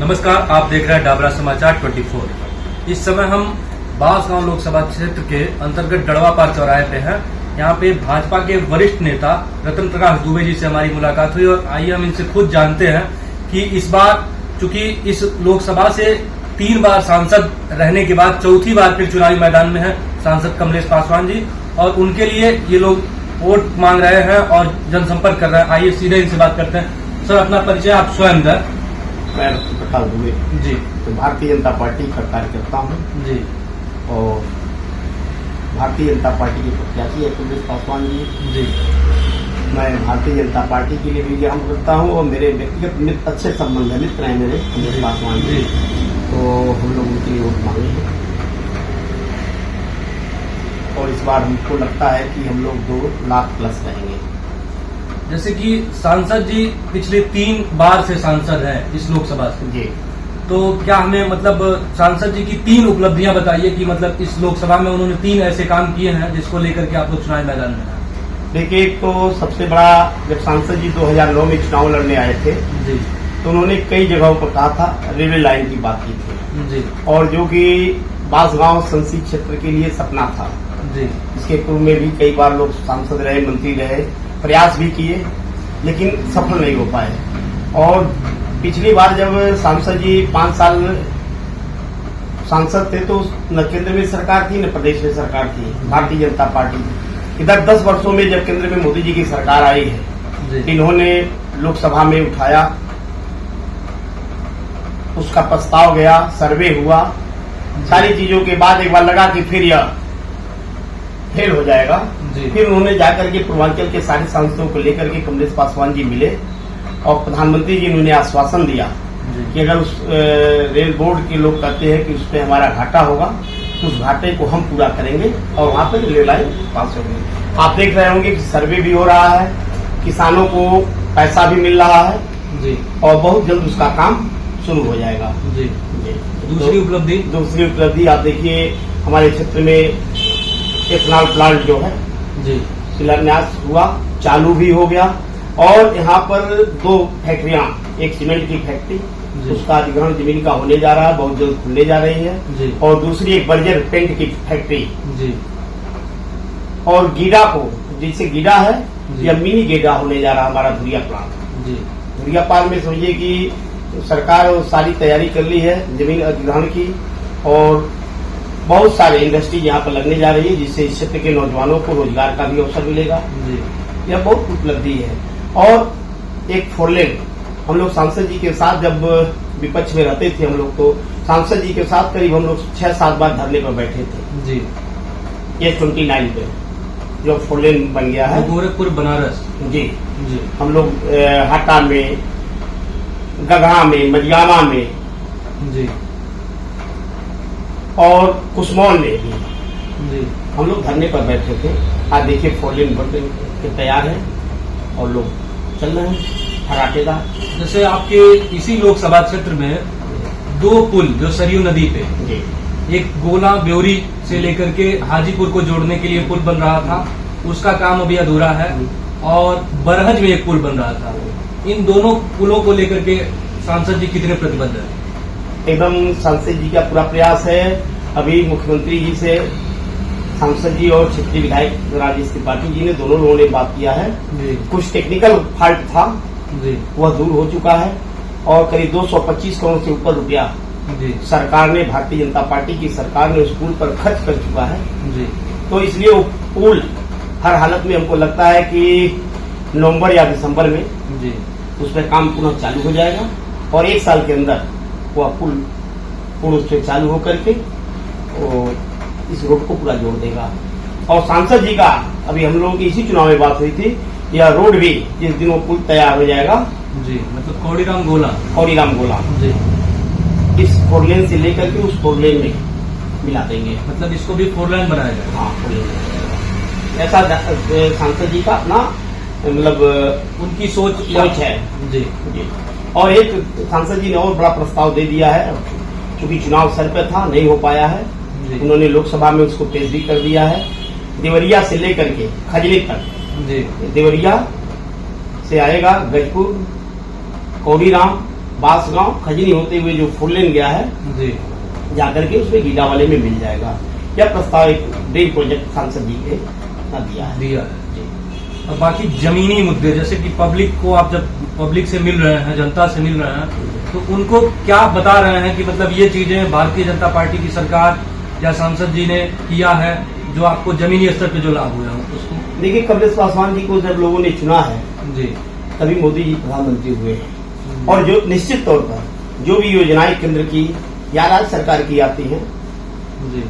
नमस्कार, आप देख रहे हैं डाबरा समाचार 24। इस समय हम बांसगांव लोकसभा क्षेत्र के अंतर्गत डड़वापार चौराहे पे हैं। यहाँ पे भाजपा के वरिष्ठ नेता रतन प्रकाश दुबे जी से हमारी मुलाकात हुई और आइए हम इनसे खुद जानते हैं कि इस बार चूंकि इस लोकसभा से 3 बार सांसद रहने के बाद चौथी बार फिर चुनावी मैदान में है सांसद कमलेश पासवान जी, और उनके लिए ये लोग वोट मांग रहे हैं और जनसंपर्क कर रहे हैं। आइए सीधे इनसे बात करते हैं। सर, अपना परिचय आप स्वयं दें। मैं रतन प्रकाश दुबे जी, तो भारतीय जनता पार्टी का कार्यकर्ता हूँ जी, और भारतीय जनता पार्टी के प्रत्याशी है कमलेश पासवान जी। मैं भारतीय जनता पार्टी के लिए भी काम करता हूँ और मेरे व्यक्तिगत अच्छे संबंध है, मित्र हैं मेरे कमलेश पासवान जी। तो हम लोग उनके लिए वोट मांगे हैं और इस बार हमको लगता है कि हम लोग 2 लाख प्लस रहेंगे। जैसे कि सांसद जी पिछले 3 बार से सांसद हैं इस लोकसभा से जी, तो क्या हमें मतलब सांसद जी की 3 उपलब्धियां बताइए कि मतलब इस लोकसभा में उन्होंने 3 ऐसे काम किए हैं जिसको लेकर के आप लोग चुनावी मैदान में हैं। देखिए, एक तो सबसे बड़ा, जब सांसद जी 2009 में चुनाव लड़ने आए थे जी, तो उन्होंने कई जगहों पर कहा था, रेलवे लाइन की बात की थी जी, और जो कि बांसगांव संसदीय क्षेत्र के लिए सपना था। जी, इसके पूर्व में भी कई बार लोग सांसद रहे, मंत्री रहे, प्रयास भी किए लेकिन सफल नहीं हो पाए। और पिछली बार जब सांसद जी 5 साल सांसद थे तो न केंद्र में सरकार थी न प्रदेश में सरकार थी, भारतीय जनता पार्टी। इधर 10 वर्षों में जब केंद्र में मोदी जी की सरकार आई है, इन्होंने लोकसभा में उठाया, उसका प्रस्ताव गया, सर्वे हुआ, सारी चीजों के बाद एक बार लगा कि फिर यह फेल हो जाएगा। फिर उन्होंने जाकर के पूर्वांचल के सारे सांसदों को लेकर के कमलेश पासवान जी मिले और प्रधानमंत्री जी ने उन्हें आश्वासन दिया कि अगर उस रेल बोर्ड के लोग कहते हैं कि उस पर हमारा घाटा होगा तो उस घाटे को हम पूरा करेंगे और वहां पर रेल लाइन पास होगी। आप देख रहे होंगे कि सर्वे भी हो रहा है, किसानों को पैसा भी मिल रहा है जी, और बहुत जल्द उसका काम शुरू हो जाएगा। जी। दूसरी उपलब्धि आप देखिए, हमारे क्षेत्र में एथेनॉल प्लांट जो है जी, शिलान्यास हुआ, चालू भी हो गया और यहाँ पर 2 फैक्ट्रियां, एक सीमेंट की फैक्ट्री, उसका अधिग्रहण जमीन का होने जा रहा है, बहुत जल्द खुलने जा रही है जी, और दूसरी एक बर्जर पेंट की फैक्ट्री जी, और गीडा को, जैसे गीडा है या मिनी गीडा होने जा रहा है हमारा धुरिया प्लांट। जी, धुरिया पार में समझिए कि सरकार सारी तैयारी कर ली है जमीन अधिग्रहण की और बहुत सारे इंडस्ट्रीज यहाँ पर लगने जा रही है, जिससे इस क्षेत्र के नौजवानों को रोजगार का भी अवसर मिलेगा। यह बहुत उपलब्धि है। और एक 4 लेन, हम लोग सांसद जी के साथ जब विपक्ष में रहते थे हम लोग, तो सांसद जी के साथ करीब हम लोग 6-7 बार धरने पर बैठे थे जी, ये 29 पे जो 4 लेन बन गया है, गोरखपुर बनारस। जी, जी, हम लोग हाटा में, गगहा में, मजियामा में जी, और कुसमौल में भी जी, हम लोग धरने पर बैठे थे। आज देखिए 4 लेन बन के तैयार है और लोग चल रहे हैं फराटेदार। जैसे आपके इसी लोकसभा क्षेत्र में 2 पुल जो सरयू नदी पे, जी, एक गोला ब्योरी से लेकर के हाजीपुर को जोड़ने के लिए पुल बन रहा था, उसका काम अभी अधूरा है, और बरहज में एक पुल बन रहा था। इन दोनों पुलों को लेकर के सांसद जी कितने प्रतिबद्ध हैं? एकदम सांसद जी का पूरा प्रयास है। अभी मुख्यमंत्री जी से सांसद जी और क्षेत्रीय विधायक राजेश त्रिपाठी जी ने, दोनों लोगों ने बात किया है। कुछ टेक्निकल फॉल्ट था जी, वह दूर हो चुका है और करीब 225 करोड़ से ऊपर रुपया सरकार ने, भारतीय जनता पार्टी की सरकार ने उस पुल पर खर्च कर चुका है जी, तो इसलिए वो पुल हर हालत में हमको लगता है कि नवंबर या दिसंबर में जी, उस पर काम पुनः चालू हो जाएगा और 1 साल के अंदर वह पुल पूर्ण रूप से चालू होकर के इस रोड को पूरा जोड़ देगा। और सांसद जी का अभी हम लोगों की इसी चुनाव में बात हुई थी, यह रोड भी जिस दिन वो पुल तैयार हो जाएगा जी, मतलब कौड़ीराम गोला जी, इस 4 लेन से लेकर के उस 4 लेन में मिला देंगे, मतलब इसको भी 4 लेन बनाया जाएगा। हाँ, 4 लेन ऐसा सांसद जी का अपना मतलब उनकी सोच है जी, जी। और एक सांसद जी ने और बड़ा प्रस्ताव दे दिया है, क्योंकि चुनाव सर पे था, नहीं हो पाया है, उन्होंने लोकसभा में उसको पेश भी कर दिया है। देवरिया से लेकर के खजली तक जी, देवरिया से आएगा गजपुर, कौड़ीराम, बांसगांव खजनी होते हुए जो 4 लेन गया है जी जाकर के उसमें गीला वाले में मिल जाएगा। यह प्रस्ताव एक ड्रीम प्रोजेक्ट सांसद जी के दिया है। और बाकी जमीनी मुद्दे जैसे कि पब्लिक को आप जब पब्लिक से मिल रहे हैं, जनता से मिल रहे हैं, तो उनको क्या बता रहे हैं कि मतलब ये चीजें भारतीय जनता पार्टी की सरकार या सांसद जी ने किया है जो आपको जमीनी स्तर पे जो लाभ हुआ है उसको? देखिए, कमलेश पासवान जी को जब लोगों ने चुना है जी तभी मोदी जी प्रधानमंत्री हुए हैं, और जो निश्चित तौर पर जो भी योजनाएं केंद्र की या राज्य सरकार की आती हैं जी,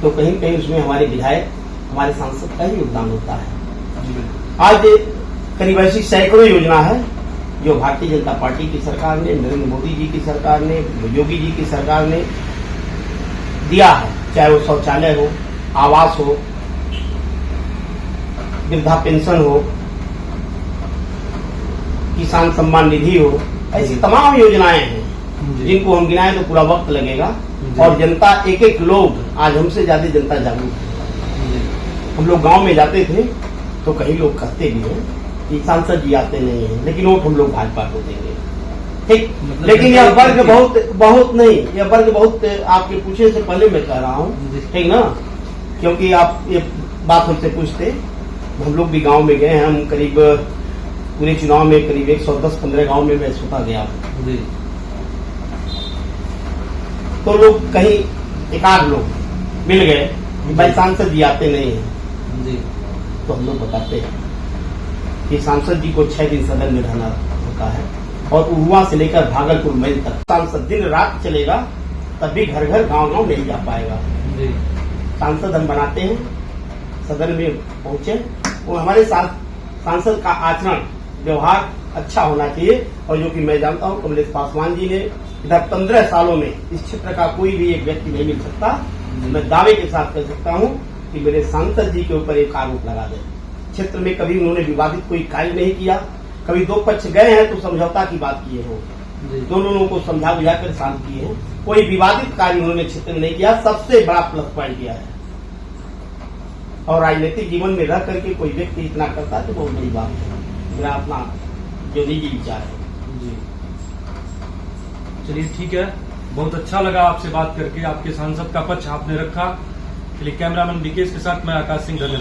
तो कहीं न कहीं उसमें हमारे विधायक, हमारे सांसद का ही योगदान होता है। जी बिल्कुल। आज करीब ऐसी सैकड़ों योजना है जो भारतीय जनता पार्टी की सरकार ने, नरेंद्र मोदी जी की सरकार ने, योगी जी की सरकार ने दिया है, चाहे वो शौचालय हो, आवास हो, वृद्धा पेंशन हो, किसान सम्मान निधि हो, ऐसी तमाम योजनाएं हैं जिनको हम गिनाएं तो पूरा वक्त लगेगा। और जनता, एक एक लोग, आज हमसे ज्यादा जनता जागरूक है। हम लोग गांव में जाते थे तो कई लोग कहते भी हैं कि सांसद जी आते नहीं है, लेकिन वोट हम लोग भाजपा को देंगे, ठीक। लेकिन यह वर्ग बहुत नहीं, यह वर्ग बहुत आपके पूछने से पहले मैं कह रहा हूँ, ठीक ना, क्योंकि आप ये बात हमसे पूछते, हम लोग भी गांव में गए हैं, हम करीब पूरे चुनाव में करीब 110-15 गांव में मैं स्वतः गया हूँ, तो लोग कहीं एकाध लोग मिल गए कि भाई सांसद जी आते नहीं है जी, तो हम लोग बताते हैं कि सांसद जी को 6 दिन सदन में रहना होता है, और उरुआ से लेकर भागलपुर मेल तक सांसद दिन रात चलेगा, तब भी घर घर गांव गांव नहीं जा पाएगा। सांसद हम बनाते हैं, सदन में पहुंचे, वो हमारे साथ सांसद का आचरण व्यवहार अच्छा होना चाहिए। और जो कि मैं जानता हूं कमलेश पासवान जी ने इधर 15 सालों में इस क्षेत्र का कोई भी एक व्यक्ति नहीं मिल सकता, मैं दावे के साथ कह सकता हूं कि मेरे सांसद जी के ऊपर एक आरोप लगा दे। क्षेत्र में कभी उन्होंने विवादित कोई कार्य नहीं किया, कभी दो पक्ष गए हैं तो समझौता की बात किए हो, दोनों लोगों को समझा बुझाकर शांत किए हैं, कोई विवादित कार्य उन्होंने क्षेत्र में नहीं किया, सबसे बड़ा प्लस पॉइंट किया है। और राजनीतिक जीवन में रह करके कोई व्यक्ति इतना करता है तो बहुत बड़ी बात है, मेरा अपना जो निजी विचार है। जी चलिए ठीक है, बहुत अच्छा लगा आपसे बात करके, आपके सांसद का पक्ष आपने रखा। चलिए कैमरामैन विकेश के साथ मैं आकाश सिंह, धन्यवाद।